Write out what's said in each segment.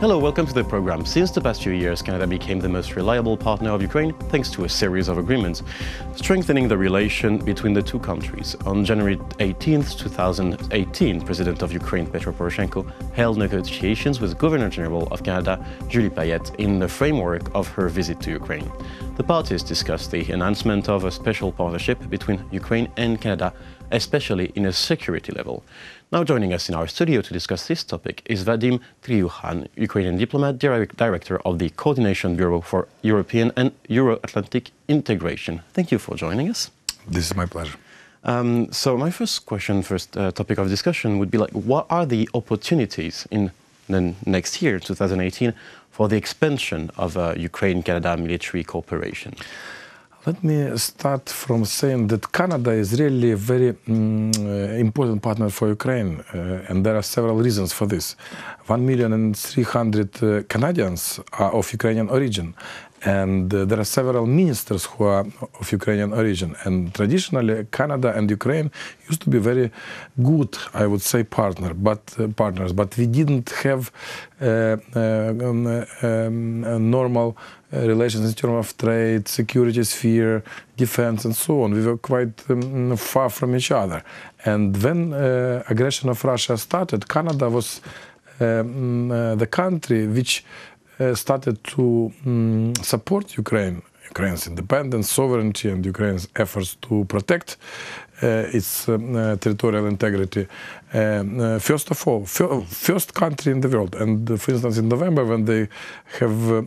Hello, welcome to the program. Since the past few years, Canada became the most reliable partner of Ukraine thanks to a series of agreements, strengthening the relation between the two countries. On January 18, 2018, President of Ukraine Petro Poroshenko held negotiations with Governor General of Canada, Payette, in the framework of her visit to Ukraine. The parties discussed the enhancement of a special partnership between Ukraine and Canada, especially in a security level. Now joining us in our studio to discuss this topic is Vadim Triukhan, Ukrainian diplomat, director of the Coordination Bureau for European and Euro-Atlantic Integration. Thank you for joining us. This is my pleasure. So my first topic of discussion would be what are the opportunities in the next year, 2018, for the expansion of Ukraine-Canada military cooperation? Let me start from saying that Canada is really a very important partner for Ukraine, and there are several reasons for this. 1,300,000 Canadians are of Ukrainian origin, and there are several ministers who are of Ukrainian origin. And traditionally, Canada and Ukraine used to be very good, I would say, partners. But we didn't have normal relations in terms of trade, security sphere, defense, and so on. We were quite far from each other. And when aggression of Russia started, Canada was the country which started to support Ukraine's independence, sovereignty, and Ukraine's efforts to protect its territorial integrity. First of all, first country in the world. And for instance, in November, when they have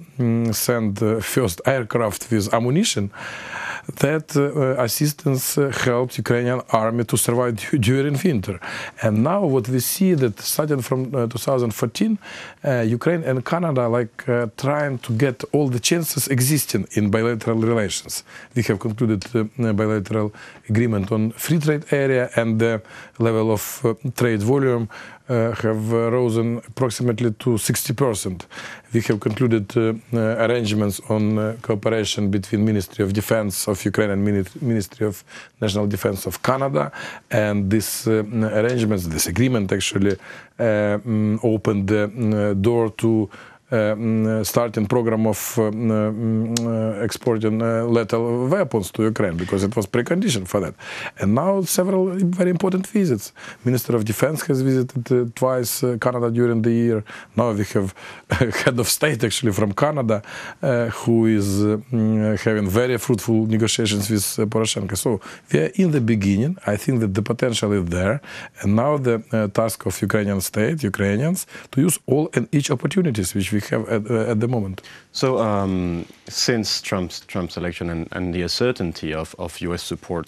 sent first aircraft with ammunition, that assistance helped Ukrainian army to survive during winter. And now what we see that starting from 2014, Ukraine and Canada are trying to get all the chances existing in bilateral relations. We have concluded a bilateral agreement on free trade area, and the level of trade volume have risen approximately to 60%. We have concluded arrangements on cooperation between Ministry of Defense of Ukraine and Ministry of National Defense of Canada, and this agreement actually opened the door to starting program of exporting lethal weapons to Ukraine, because it was precondition for that. And now several very important visits. Minister of Defense has visited twice Canada during the year. Now we have head of state actually from Canada who is having very fruitful negotiations with Poroshenko. So we are in the beginning. I think that the potential is there, and now the task of Ukrainian state, Ukrainians, to use all and each opportunities which we have at the moment. So, since Trump's election and the uncertainty of U.S. support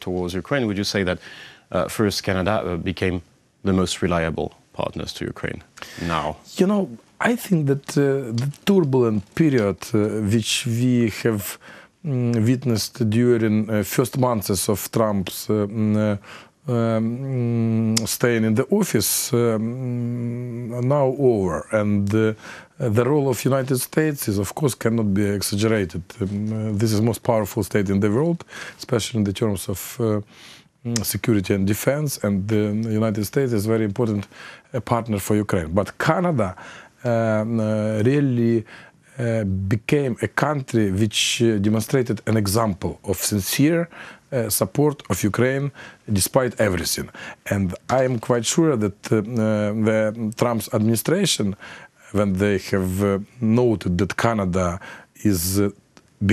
towards Ukraine, would you say that first Canada became the most reliable partners to Ukraine now? You know, I think that the turbulent period which we have witnessed during first months of Trump's staying in the office now over, and the role of United States is, of course, cannot be exaggerated. This is the most powerful state in the world, especially in the terms of security and defense, and the United States is a very important partner for Ukraine. But Canada really became a country which demonstrated an example of sincere support of Ukraine despite everything. And I am quite sure that the Trump's administration, when they have noted that Canada is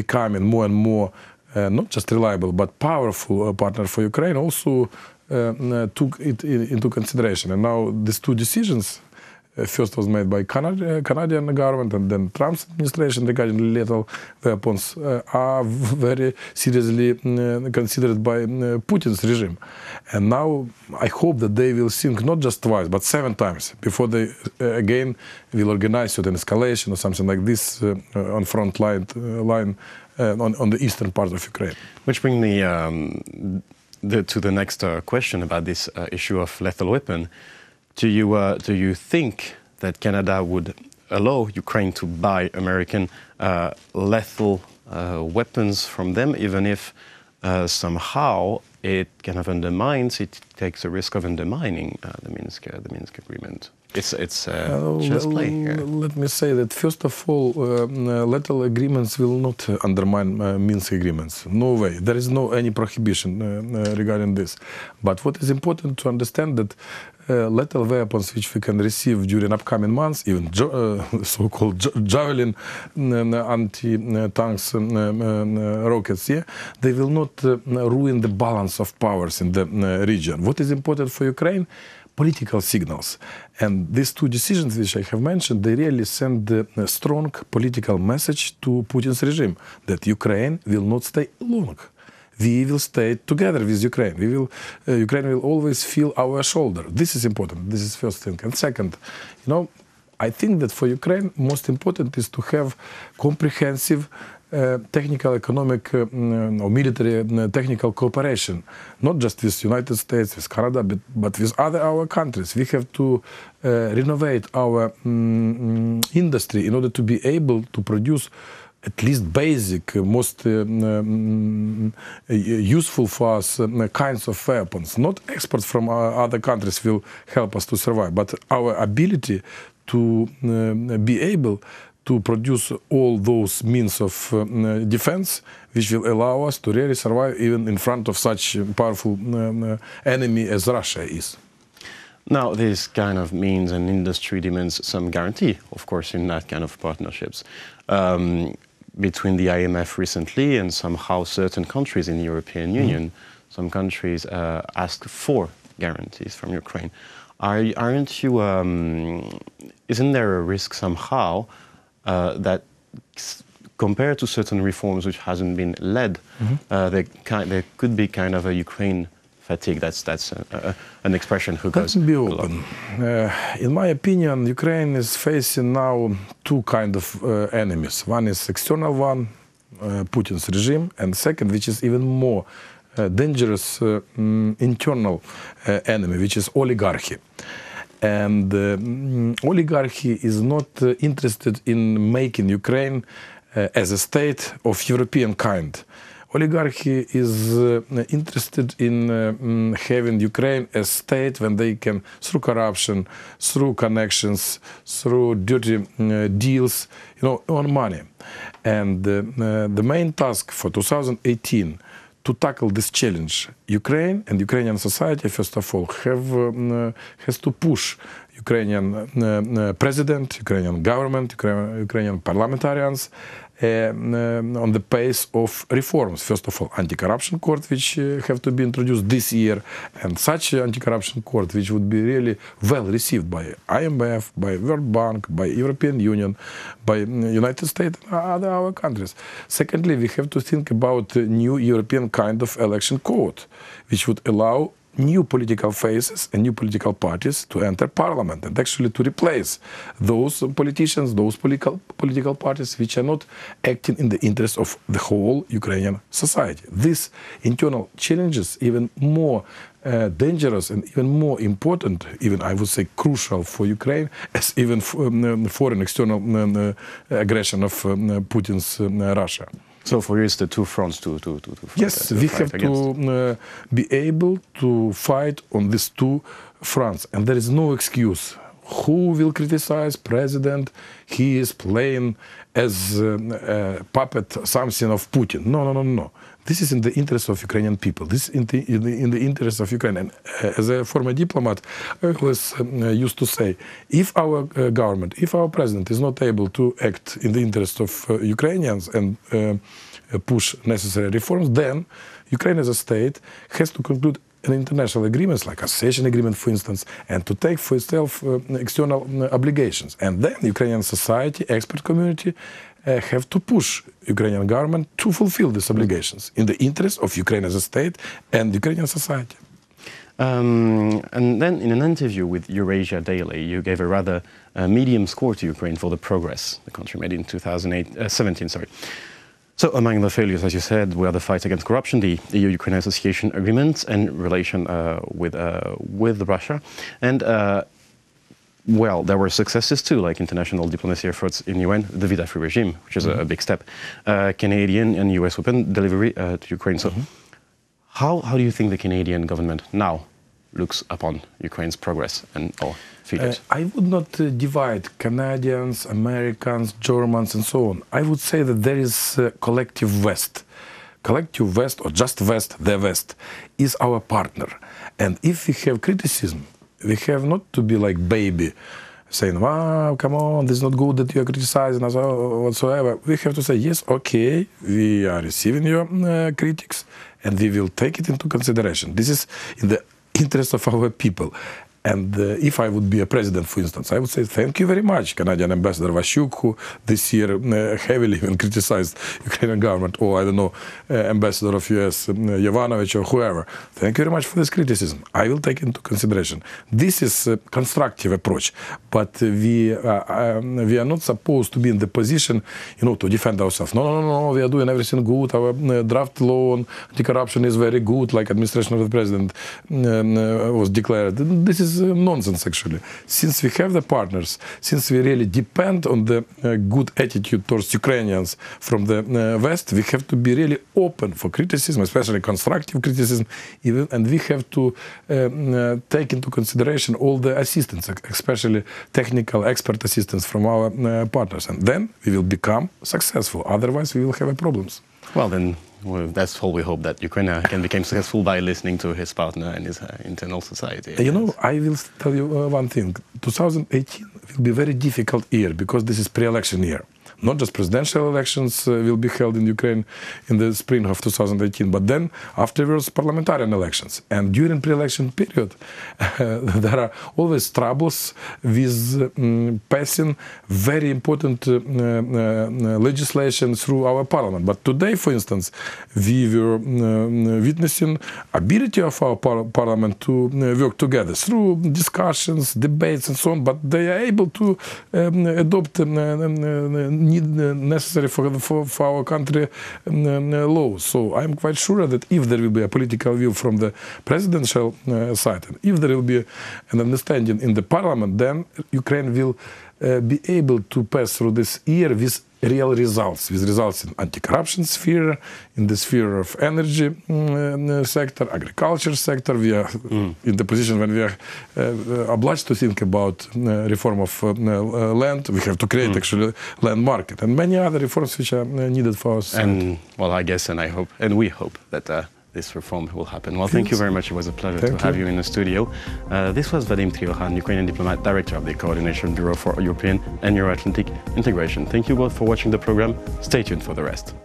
becoming more and more not just reliable but powerful partner for Ukraine, also took it into consideration. And now these two decisions, first was made by Canadian government, and then Trump's administration regarding lethal weapons are very seriously considered by Putin's regime. And now I hope that they will think not just twice, but 7 times before they again will organize an escalation or something like this on front line on the eastern part of Ukraine. Which brings me to the next question about this issue of lethal weapon. Do you think that Canada would allow Ukraine to buy American lethal weapons from them, even if somehow it kind of undermines, it takes a risk of undermining the Minsk agreement? It's just play here. Let me say that first of all, little agreements will not undermine Minsk agreements. No way. There is no any prohibition regarding this. But what is important to understand that lethal weapons which we can receive during upcoming months, even so-called javelin anti-tanks rockets, they will not ruin the balance of powers in the region. What is important for Ukraine? Political signals. And these two decisions which I have mentioned, they really send a strong political message to Putin's regime that Ukraine will not stay alone. We will stay together with Ukraine. Ukraine will always feel our shoulder. This is important. This is first thing. And second, I think that for Ukraine, most important is to have comprehensive technical, economic, or military technical cooperation, not just with United States, with Canada, but with our countries. We have to renovate our industry in order to be able to produce at least basic, most useful for us kinds of weapons. Not exports from other countries will help us to survive, but our ability to be able to produce all those means of defense which will allow us to really survive even in front of such a powerful enemy as Russia is. Now, this kind of means and industry demands some guarantee, of course, in that kind of partnerships. Between the IMF recently and somehow certain countries in the European Union, some countries ask for guarantees from Ukraine. Aren't you, isn't there a risk somehow that compared to certain reforms which hasn't been led, there could be kind of a Ukraine fatigue? That's an expression who goes. Let's be open. In my opinion, Ukraine is facing now two kind of enemies. One is external one, Putin's regime, and second, which is even more dangerous internal enemy, which is oligarchy. And oligarchy is not interested in making Ukraine as a state of European kind. Oligarchy is interested in having Ukraine as state when they can, through corruption, through connections, through dirty deals, earn money. And the main task for 2018 to tackle this challenge, Ukraine and Ukrainian society, first of all, has to push Ukrainian president, Ukrainian government, Ukrainian parliamentarians on the pace of reforms. First of all, anti-corruption court, which have to be introduced this year, and such anti-corruption court, which would be really well received by IMF, by World Bank, by European Union, by United States and other countries. Secondly, we have to think about a new European kind of election code, which would allow new political faces and new political parties to enter parliament and actually to replace those politicians, those political parties which are not acting in the interest of the whole Ukrainian society. These internal challenges even more dangerous and even more important, even I would say crucial for Ukraine, as even foreign external aggression of Putin's Russia. So for you, it's the two fronts to fight. Yes, we have to be able to fight on these two fronts, and there is no excuse. Who will criticize president? He is playing as a puppet, something of Putin. No. This is in the interest of Ukrainian people. This is in the interest of Ukraine. And as a former diplomat, I always used to say, if our government, if our president is not able to act in the interest of Ukrainians and push necessary reforms, then Ukraine as a state has to conclude international agreements, like association agreement, for instance, and to take for itself external obligations. And then Ukrainian society, expert community, have to push Ukrainian government to fulfill these obligations in the interest of Ukraine as a state and Ukrainian society. And then in an interview with Eurasia Daily, you gave a rather medium score to Ukraine for the progress the country made in 2017. So among the failures, as you said, were the fight against corruption, the EU-Ukraine Association Agreement, and relation with Russia. And well, there were successes too, like international diplomacy efforts in UN, the visa-free regime, which is a big step, Canadian and US weapon delivery to Ukraine. So how do you think the Canadian government now looks upon Ukraine's progress and our features? I would not divide Canadians, Americans, Germans, and so on. I would say that there is collective West. Collective West, or just West, the West, is our partner. And if we have criticism, we have not to be like baby, saying, wow, come on, this is not good that you are criticizing us or whatsoever. We have to say, yes, okay, we are receiving your critics, and we will take it into consideration. This is in the interest of our people. And if I would be a president, for instance, I would say, thank you very much, Canadian Ambassador Vashuk, who this year heavily even criticized Ukrainian government, or, I don't know, Ambassador of US, Yovanovich, or whoever. Thank you very much for this criticism. I will take it into consideration. This is a constructive approach, but we are not supposed to be in the position, to defend ourselves. No, we are doing everything good. Our draft law on anti-corruption is very good, like administration of the president was declared. This is nonsense, actually. Since we have the partners, since we really depend on the good attitude towards Ukrainians from the West, we have to be really open for criticism, especially constructive criticism, and we have to take into consideration all the assistance, especially technical expert assistance from our partners, and then we will become successful. Otherwise, we will have problems. Well, then, that's all we hope, that Ukraine can become successful by listening to his partner and his internal society. I will tell you one thing. 2018 will be a very difficult year because this is pre-election year. Not just presidential elections will be held in Ukraine in the spring of 2018, but then afterwards parliamentary elections. And during pre-election period, there are always troubles with passing very important legislation through our parliament. But today, for instance, we were witnessing ability of our parliament to work together through discussions, debates, and so on. But they are able to adopt necessary for our country laws. So I'm quite sure that if there will be a political will from the presidential side, and if there will be an understanding in the parliament, then Ukraine will be able to pass through this year with real results, with results in anti-corruption sphere, in the sphere of energy sector, agriculture sector. We are in the position when we are obliged to think about reform of land. We have to create actually land market and many other reforms which are needed for us. And well, I guess, and I hope, and we hope that this reform will happen. Well, thank you very much. It was a pleasure to have you in the studio. This was Vadim Triukhan, Ukrainian diplomat, director of the Coordination Bureau for European and Euro-Atlantic Integration. Thank you both for watching the program. Stay tuned for the rest.